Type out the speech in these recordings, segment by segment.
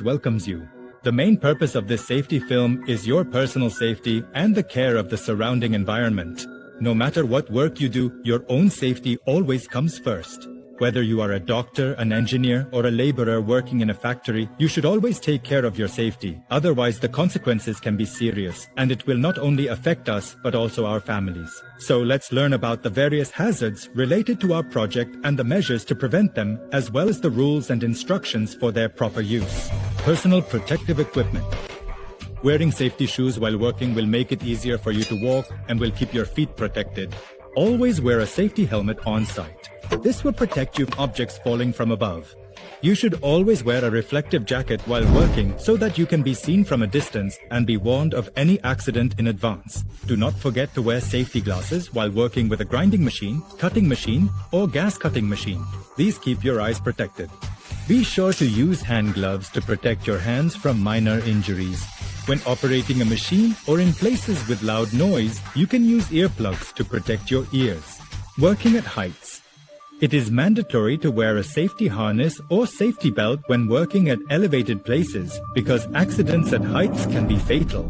welcomes you. The main purpose of this safety film is your personal safety and the care of the surrounding environment. No matter what work you do, your own safety always comes first. Whether you are a doctor, an engineer, or a laborer working in a factory, you should always take care of your safety. Otherwise, the consequences can be serious, and it will not only affect us, but also our families. So let's learn about the various hazards related to our project and the measures to prevent them, as well as the rules and instructions for their proper use. Personal protective equipment. Wearing safety shoes while working will make it easier for you to walk and will keep your feet protected. Always wear a safety helmet on site. This will protect you from objects falling from above. You should always wear a reflective jacket while working so that you can be seen from a distance and be warned of any accident in advance. Do not forget to wear safety glasses while working with a grinding machine, cutting machine, or gas cutting machine. These keep your eyes protected. Be sure to use hand gloves to protect your hands from minor injuries. When operating a machine or in places with loud noise, you can use earplugs to protect your ears. Working at heights. It is mandatory to wear a safety harness or safety belt when working at elevated places because accidents at heights can be fatal.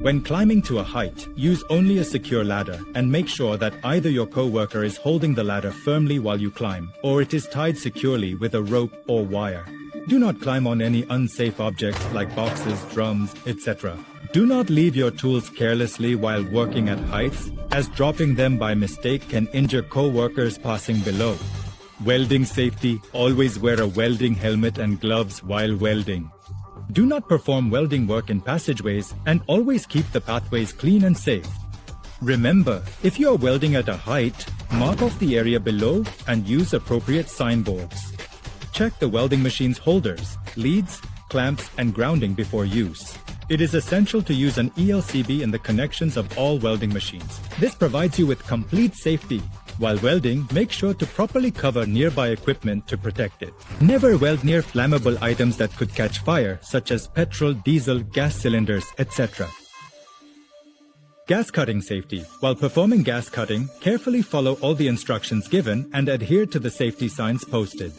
When climbing to a height, use only a secure ladder and make sure that either your co-worker is holding the ladder firmly while you climb or it is tied securely with a rope or wire. Do not climb on any unsafe objects like boxes, drums, etc. Do not leave your tools carelessly while working at heights, as dropping them by mistake can injure co-workers passing below. Welding safety. Always wear a welding helmet and gloves while welding. Do not perform welding work in passageways and always keep the pathways clean and safe. Remember, if you are welding at a height, mark off the area below and use appropriate signboards. Check the welding machine's holders, leads, clamps, and grounding before use. It is essential to use an ELCB in the connections of all welding machines. This provides you with complete safety. While welding, make sure to properly cover nearby equipment to protect it. Never weld near flammable items that could catch fire, such as petrol, diesel, gas cylinders, etc. Gas cutting safety. While performing gas cutting, carefully follow all the instructions given and adhere to the safety signs posted.